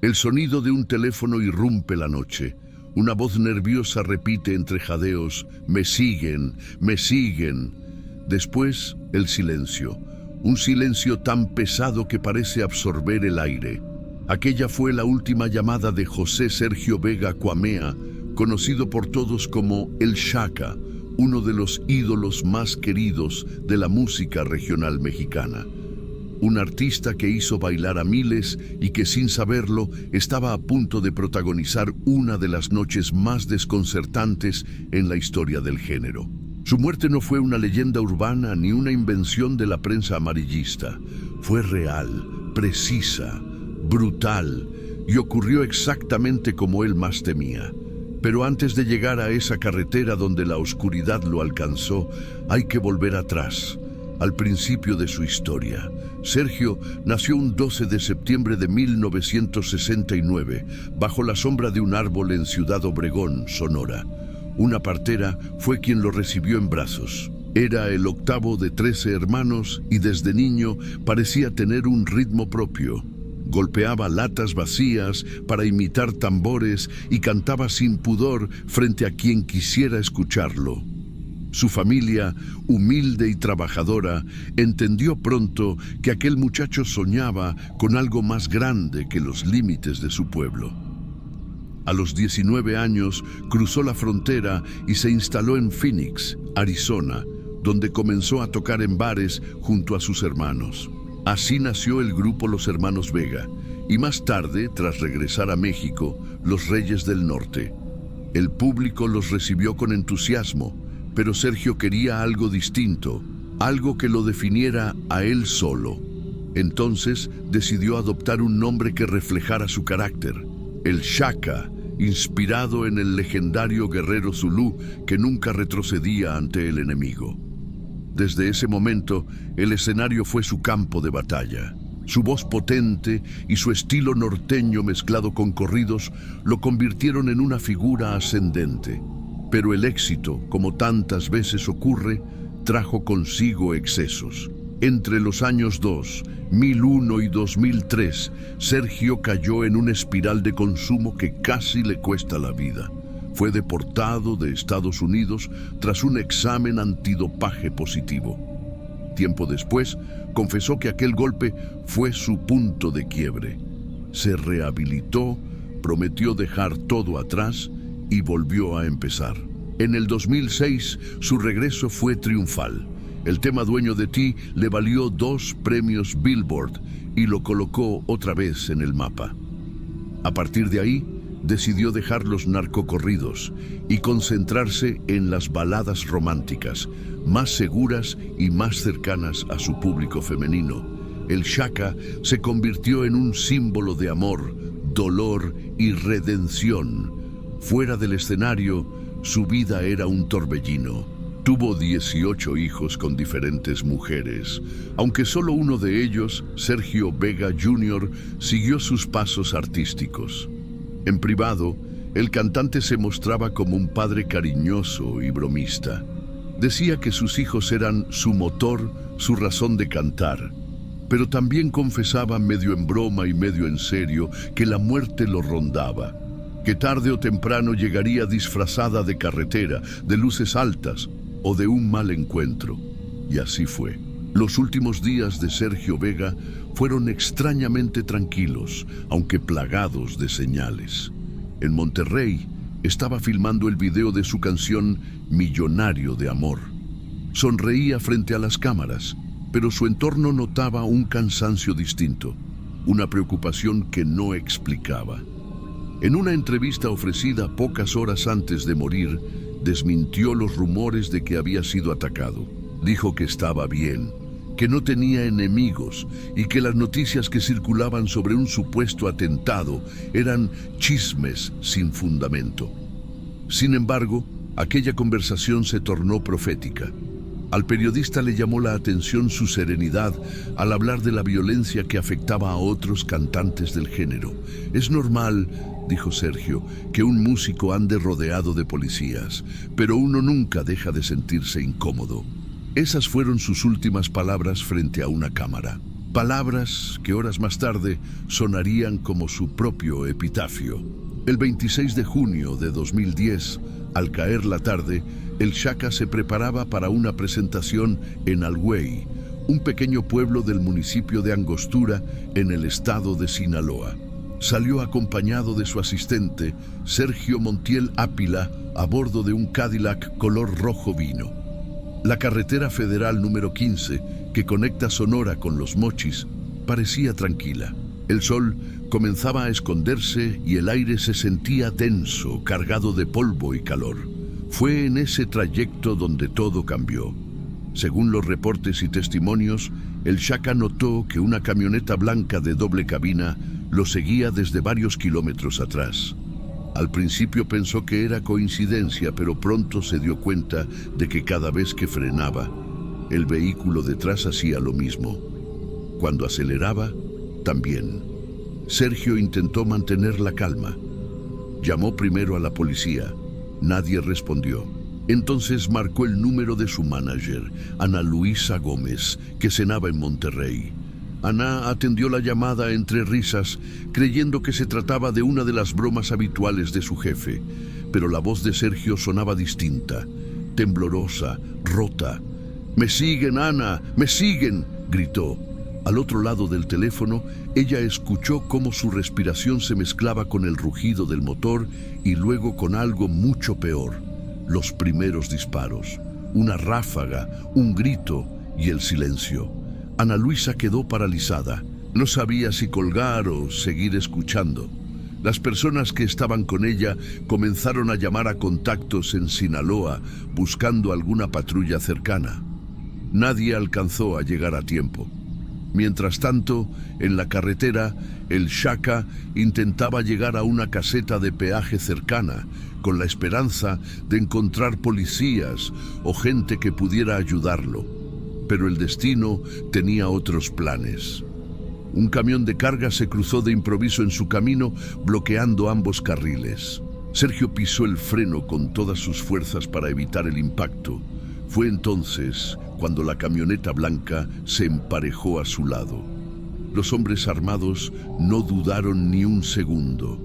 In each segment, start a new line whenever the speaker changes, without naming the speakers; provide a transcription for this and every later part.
El sonido de un teléfono irrumpe la noche. Una voz nerviosa repite entre jadeos: me siguen, me siguen. Después, el silencio. Un silencio tan pesado que parece absorber el aire. Aquella fue la última llamada de José Sergio Vega Cuamea, conocido por todos como El Chaka, uno de los ídolos más queridos de la música regional mexicana. Un artista que hizo bailar a miles y que, sin saberlo, estaba a punto de protagonizar una de las noches más desconcertantes en la historia del género. Su muerte no fue una leyenda urbana ni una invención de la prensa amarillista. Fue real, precisa, brutal y ocurrió exactamente como él más temía. Pero antes de llegar a esa carretera donde la oscuridad lo alcanzó, hay que volver atrás, al principio de su historia. Sergio nació un 12 de septiembre de 1969, bajo la sombra de un árbol en Ciudad Obregón, Sonora. Una partera fue quien lo recibió en brazos. Era el octavo de 13 hermanos y desde niño parecía tener un ritmo propio. Golpeaba latas vacías para imitar tambores y cantaba sin pudor frente a quien quisiera escucharlo. Su familia, humilde y trabajadora, entendió pronto que aquel muchacho soñaba con algo más grande que los límites de su pueblo. A los 19 años cruzó la frontera y se instaló en Phoenix, Arizona, donde comenzó a tocar en bares junto a sus hermanos. Así nació el grupo Los Hermanos Vega, y más tarde, tras regresar a México, Los Reyes del Norte. El público los recibió con entusiasmo, pero Sergio quería algo distinto, algo que lo definiera a él solo. Entonces decidió adoptar un nombre que reflejara su carácter, El Chaka, inspirado en el legendario guerrero zulú que nunca retrocedía ante el enemigo. Desde ese momento, el escenario fue su campo de batalla. Su voz potente y su estilo norteño mezclado con corridos lo convirtieron en una figura ascendente. Pero el éxito, como tantas veces ocurre, trajo consigo excesos. Entre los años 2001 y 2003, Sergio cayó en una espiral de consumo que casi le cuesta la vida. Fue deportado de Estados Unidos tras un examen antidopaje positivo. Tiempo después, confesó que aquel golpe fue su punto de quiebre. Se rehabilitó, prometió dejar todo atrás y volvió a empezar. En el 2006, su regreso fue triunfal. El tema Dueño de ti le valió 2 premios Billboard y lo colocó otra vez en el mapa. A partir de ahí, decidió dejar los narcocorridos y concentrarse en las baladas románticas, más seguras y más cercanas a su público femenino. El Chaka se convirtió en un símbolo de amor, dolor y redención. Fuera del escenario, su vida era un torbellino. Tuvo 18 hijos con diferentes mujeres, aunque solo uno de ellos, Sergio Vega Jr., siguió sus pasos artísticos. En privado, el cantante se mostraba como un padre cariñoso y bromista. Decía que sus hijos eran su motor, su razón de cantar, pero también confesaba medio en broma y medio en serio que la muerte lo rondaba, que tarde o temprano llegaría disfrazada de carretera, de luces altas o de un mal encuentro. Y así fue. Los últimos días de Sergio Vega fueron extrañamente tranquilos, aunque plagados de señales. En Monterrey estaba filmando el video de su canción Millonario de Amor. Sonreía frente a las cámaras, pero su entorno notaba un cansancio distinto, una preocupación que no explicaba. En una entrevista ofrecida pocas horas antes de morir, desmintió los rumores de que había sido atacado. Dijo que estaba bien, que no tenía enemigos y que las noticias que circulaban sobre un supuesto atentado eran chismes sin fundamento. Sin embargo, aquella conversación se tornó profética. Al periodista le llamó la atención su serenidad al hablar de la violencia que afectaba a otros cantantes del género. Es normal, dijo Sergio, que un músico ande rodeado de policías, pero uno nunca deja de sentirse incómodo. Esas fueron sus últimas palabras frente a una cámara. palabras que horas más tarde sonarían como su propio epitafio. El 26 de junio de 2010, al caer la tarde, el Shaka se preparaba para una presentación en Alhuey, un pequeño pueblo del municipio de Angostura, en el estado de Sinaloa. Salió acompañado de su asistente, Sergio Montiel Ápila, a bordo de un Cadillac color rojo vino. La carretera federal número 15, que conecta Sonora con Los Mochis, parecía tranquila. El sol comenzaba a esconderse y el aire se sentía tenso, cargado de polvo y calor. Fue en ese trayecto donde todo cambió. Según los reportes y testimonios, el Shaka notó que una camioneta blanca de doble cabina lo seguía desde varios kilómetros atrás. Al principio pensó que era coincidencia, pero pronto se dio cuenta de que cada vez que frenaba, el vehículo detrás hacía lo mismo. Cuando aceleraba, también. Sergio intentó mantener la calma. Llamó primero a la policía. Nadie respondió. Entonces marcó el número de su manager, Ana Luisa Gómez, que cenaba en Monterrey. Ana atendió la llamada entre risas, creyendo que se trataba de una de las bromas habituales de su jefe. Pero la voz de Sergio sonaba distinta, temblorosa, rota. «¡Me siguen, Ana! ¡Me siguen!», gritó. Al otro lado del teléfono, ella escuchó cómo su respiración se mezclaba con el rugido del motor y luego con algo mucho peor: los primeros disparos, una ráfaga, un grito y el silencio. Ana Luisa quedó paralizada. No sabía si colgar o seguir escuchando. Las personas que estaban con ella comenzaron a llamar a contactos en Sinaloa buscando alguna patrulla cercana. Nadie alcanzó a llegar a tiempo. Mientras tanto, en la carretera, el Shaka intentaba llegar a una caseta de peaje cercana, con la esperanza de encontrar policías o gente que pudiera ayudarlo. Pero el destino tenía otros planes. Un camión de carga se cruzó de improviso en su camino, bloqueando ambos carriles. Sergio pisó el freno con todas sus fuerzas para evitar el impacto. Fue entonces cuando la camioneta blanca se emparejó a su lado. Los hombres armados no dudaron ni un segundo.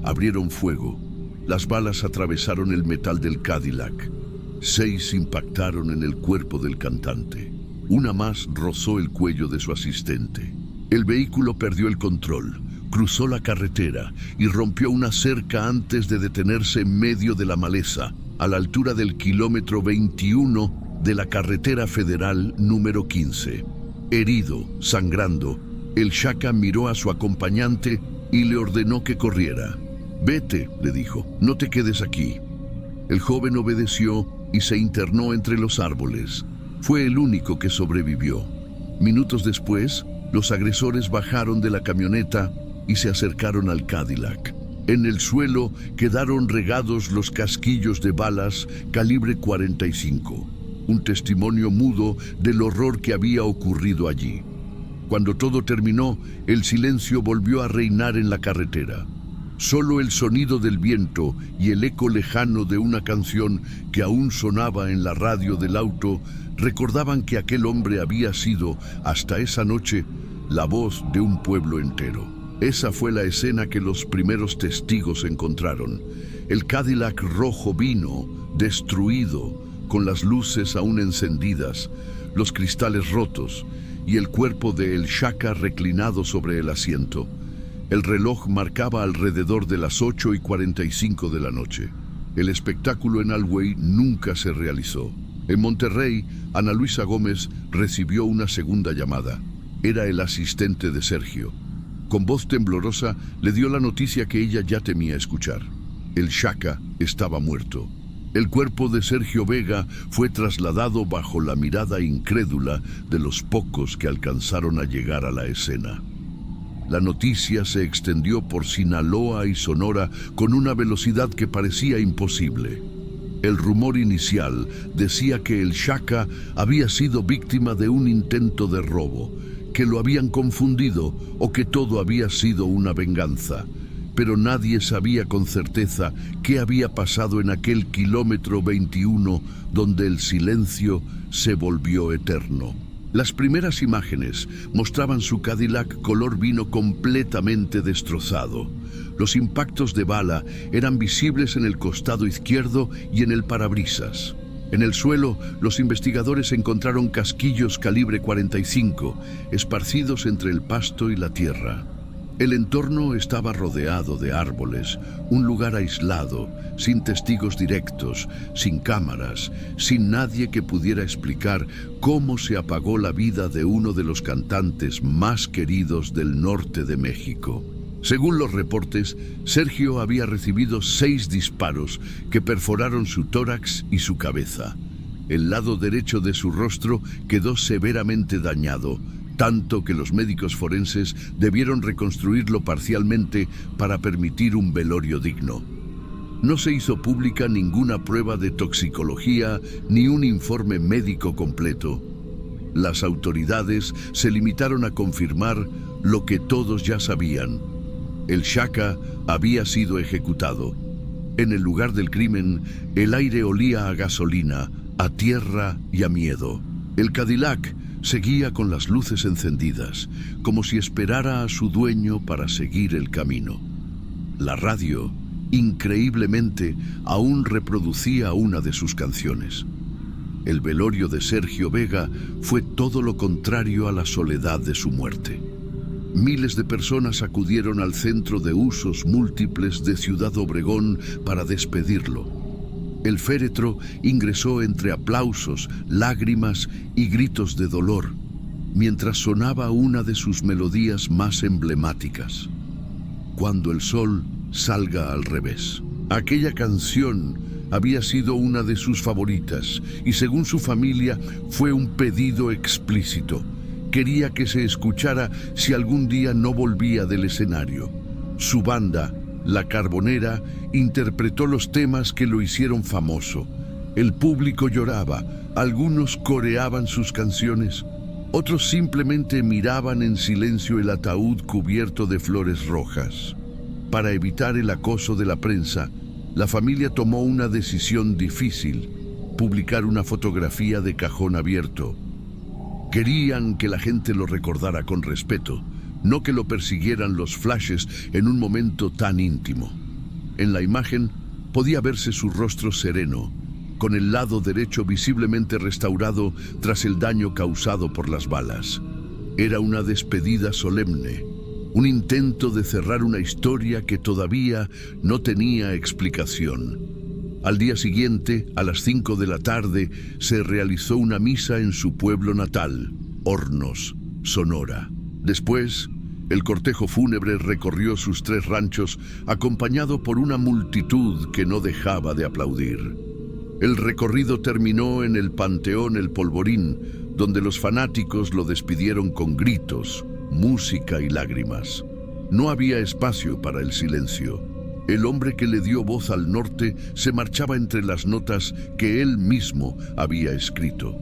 Abrieron fuego. Las balas atravesaron el metal del Cadillac. 6 impactaron en el cuerpo del cantante. Una más rozó el cuello de su asistente. El vehículo perdió el control, cruzó la carretera y rompió una cerca antes de detenerse en medio de la maleza, a la altura del kilómetro 21 de la carretera federal número 15. Herido, sangrando, el Shaka miró a su acompañante y le ordenó que corriera. «Vete», le dijo, «no te quedes aquí». El joven obedeció y se internó entre los árboles. Fue el único que sobrevivió. Minutos después, los agresores bajaron de la camioneta y se acercaron al Cadillac. En el suelo quedaron regados los casquillos de balas calibre 45, un testimonio mudo del horror que había ocurrido allí. Cuando todo terminó, el silencio volvió a reinar en la carretera. Solo el sonido del viento y el eco lejano de una canción que aún sonaba en la radio del auto recordaban que aquel hombre había sido, hasta esa noche, la voz de un pueblo entero. Esa fue la escena que los primeros testigos encontraron. El Cadillac rojo vino, destruido, con las luces aún encendidas, los cristales rotos y el cuerpo de El Shaka reclinado sobre el asiento. El reloj marcaba alrededor de las 8:45 de la noche. El espectáculo en Alhuey nunca se realizó. En Monterrey, Ana Luisa Gómez recibió una segunda llamada. Era el asistente de Sergio. Con voz temblorosa le dio la noticia que ella ya temía escuchar. El Shaka estaba muerto. El cuerpo de Sergio Vega fue trasladado bajo la mirada incrédula de los pocos que alcanzaron a llegar a la escena. La noticia se extendió por Sinaloa y Sonora con una velocidad que parecía imposible. El rumor inicial decía que el Shaka había sido víctima de un intento de robo, que lo habían confundido o que todo había sido una venganza. Pero nadie sabía con certeza qué había pasado en aquel kilómetro 21 donde el silencio se volvió eterno. Las primeras imágenes mostraban su Cadillac color vino completamente destrozado. Los impactos de bala eran visibles en el costado izquierdo y en el parabrisas. En el suelo, los investigadores encontraron casquillos calibre 45, esparcidos entre el pasto y la tierra. El entorno estaba rodeado de árboles, un lugar aislado, sin testigos directos, sin cámaras, sin nadie que pudiera explicar cómo se apagó la vida de uno de los cantantes más queridos del norte de México. Según los reportes, Sergio había recibido 6 disparos que perforaron su tórax y su cabeza. El lado derecho de su rostro quedó severamente dañado, tanto que los médicos forenses debieron reconstruirlo parcialmente para permitir un velorio digno. No se hizo pública ninguna prueba de toxicología ni un informe médico completo. Las autoridades se limitaron a confirmar lo que todos ya sabían. El Shaka había sido ejecutado. En el lugar del crimen, el aire olía a gasolina, a tierra y a miedo. El Cadillac seguía con las luces encendidas, como si esperara a su dueño para seguir el camino. La radio, increíblemente, aún reproducía una de sus canciones. El velorio de Sergio Vega fue todo lo contrario a la soledad de su muerte. Miles de personas acudieron al Centro de Usos Múltiples de Ciudad Obregón para despedirlo. El féretro ingresó entre aplausos, lágrimas y gritos de dolor, mientras sonaba una de sus melodías más emblemáticas: Cuando el sol salga al revés. Aquella canción había sido una de sus favoritas y, según su familia, fue un pedido explícito. Quería que se escuchara si algún día no volvía del escenario. Su banda, La Carbonera, interpretó los temas que lo hicieron famoso. El público lloraba, algunos coreaban sus canciones, otros simplemente miraban en silencio el ataúd cubierto de flores rojas. Para evitar el acoso de la prensa, la familia tomó una decisión difícil: publicar una fotografía de cajón abierto. Querían que la gente lo recordara con respeto, no que lo persiguieran los flashes en un momento tan íntimo. En la imagen podía verse su rostro sereno, con el lado derecho visiblemente restaurado tras el daño causado por las balas. Era una despedida solemne, un intento de cerrar una historia que todavía no tenía explicación. Al día siguiente, a las 5 de la tarde, se realizó una misa en su pueblo natal, Hornos, Sonora. Después, el cortejo fúnebre recorrió sus 3 ranchos, acompañado por una multitud que no dejaba de aplaudir. El recorrido terminó en el Panteón El Polvorín, donde los fanáticos lo despidieron con gritos, música y lágrimas. No había espacio para el silencio. El hombre que le dio voz al norte se marchaba entre las notas que él mismo había escrito.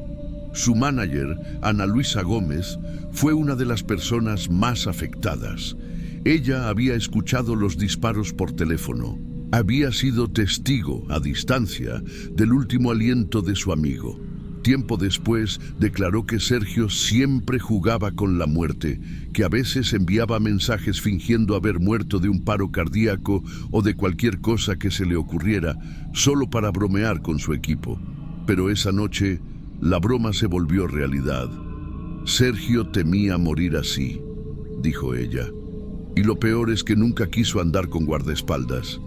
Su manager, Ana Luisa Gómez, fue una de las personas más afectadas. Ella había escuchado los disparos por teléfono. Había sido testigo, a distancia, del último aliento de su amigo. Tiempo después, declaró que Sergio siempre jugaba con la muerte, que a veces enviaba mensajes fingiendo haber muerto de un paro cardíaco o de cualquier cosa que se le ocurriera, solo para bromear con su equipo. Pero esa noche, la broma se volvió realidad. Sergio temía morir así, dijo ella. Y lo peor es que nunca quiso andar con guardaespaldas.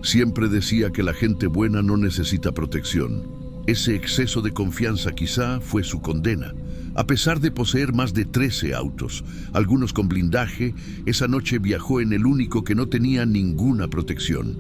Siempre decía que la gente buena no necesita protección. Ese exceso de confianza quizá fue su condena. A pesar de poseer más de 13 autos, algunos con blindaje, esa noche viajó en el único que no tenía ninguna protección.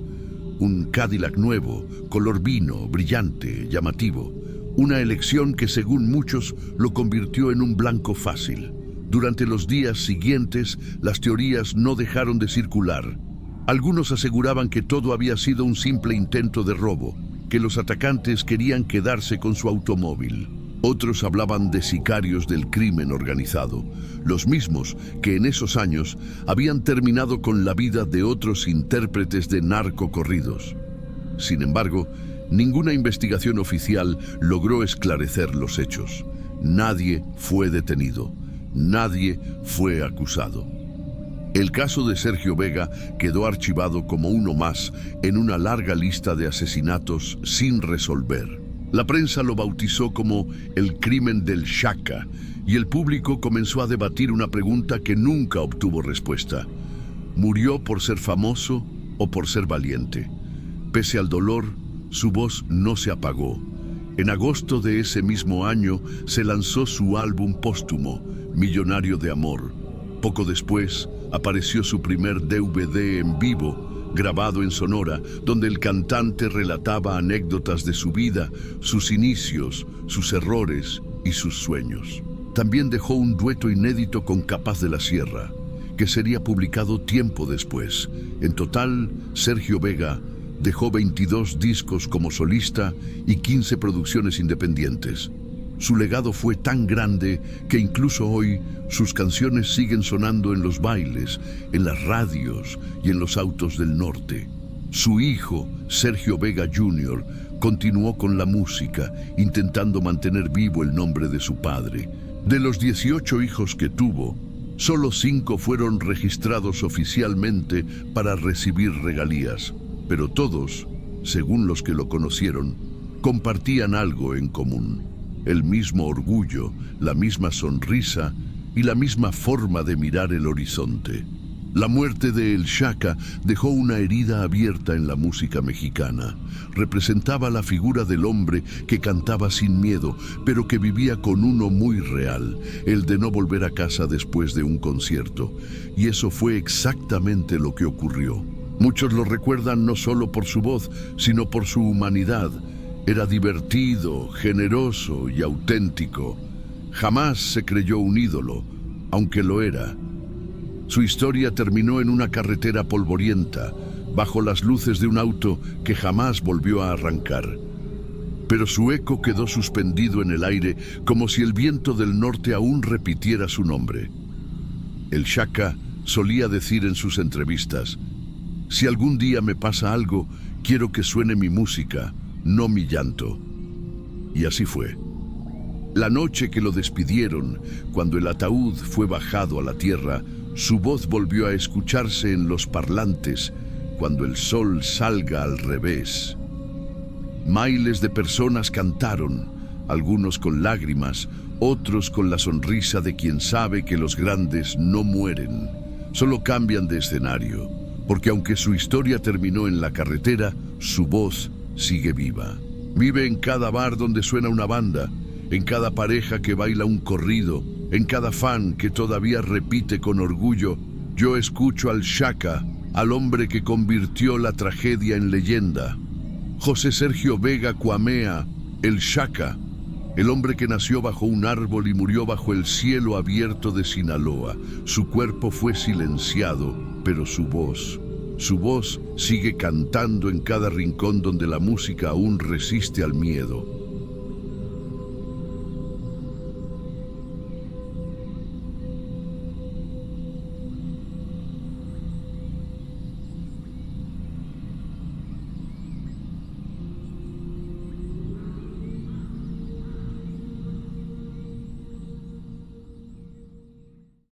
Un Cadillac nuevo, color vino, brillante, llamativo. Una elección que, según muchos, lo convirtió en un blanco fácil. Durante los días siguientes, las teorías no dejaron de circular. Algunos aseguraban que todo había sido un simple intento de robo, que los atacantes querían quedarse con su automóvil. Otros hablaban de sicarios del crimen organizado, los mismos que en esos años habían terminado con la vida de otros intérpretes de narcocorridos. Sin embargo, ninguna investigación oficial logró esclarecer los hechos. Nadie fue detenido. Nadie fue acusado. El caso de Sergio Vega quedó archivado como uno más en una larga lista de asesinatos sin resolver. La prensa lo bautizó como el crimen del Xhaka y el público comenzó a debatir una pregunta que nunca obtuvo respuesta. ¿Murió por ser famoso o por ser valiente? Pese al dolor, su voz no se apagó. En agosto de ese mismo año se lanzó su álbum póstumo, Millonario de Amor. Poco después, apareció su primer DVD en vivo, grabado en Sonora, donde el cantante relataba anécdotas de su vida, sus inicios, sus errores y sus sueños. También dejó un dueto inédito con Capaz de la Sierra, que sería publicado tiempo después. En total, Sergio Vega dejó 22 discos como solista y 15 producciones independientes. Su legado fue tan grande que incluso hoy sus canciones siguen sonando en los bailes, en las radios y en los autos del norte. Su hijo, Sergio Vega Jr., continuó con la música, intentando mantener vivo el nombre de su padre. De los 18 hijos que tuvo, solo 5 fueron registrados oficialmente para recibir regalías, pero todos, según los que lo conocieron, compartían algo en común. El mismo orgullo, la misma sonrisa y la misma forma de mirar el horizonte. La muerte de El Xhaka dejó una herida abierta en la música mexicana. Representaba la figura del hombre que cantaba sin miedo, pero que vivía con uno muy real, el de no volver a casa después de un concierto. Y eso fue exactamente lo que ocurrió. Muchos lo recuerdan no solo por su voz, sino por su humanidad. Era divertido, generoso y auténtico. Jamás se creyó un ídolo, aunque lo era. Su historia terminó en una carretera polvorienta, bajo las luces de un auto que jamás volvió a arrancar. Pero su eco quedó suspendido en el aire, como si el viento del norte aún repitiera su nombre. El Xhaka solía decir en sus entrevistas: «Si algún día me pasa algo, quiero que suene mi música, no mi llanto». Y así fue. La noche que lo despidieron, cuando el ataúd fue bajado a la tierra, su voz volvió a escucharse en los parlantes, cuando el sol salga al revés. Miles de personas cantaron, algunos con lágrimas, otros con la sonrisa de quien sabe que los grandes no mueren, solo cambian de escenario, porque aunque su historia terminó en la carretera, su voz sigue viva. Vive en cada bar donde suena una banda, en cada pareja que baila un corrido, en cada fan que todavía repite con orgullo: «Yo escucho al Xhaka, al hombre que convirtió la tragedia en leyenda». José Sergio Vega Cuamea, el Xhaka, el hombre que nació bajo un árbol y murió bajo el cielo abierto de Sinaloa. Su cuerpo fue silenciado, pero su voz sigue cantando en cada rincón donde la música aún resiste al miedo.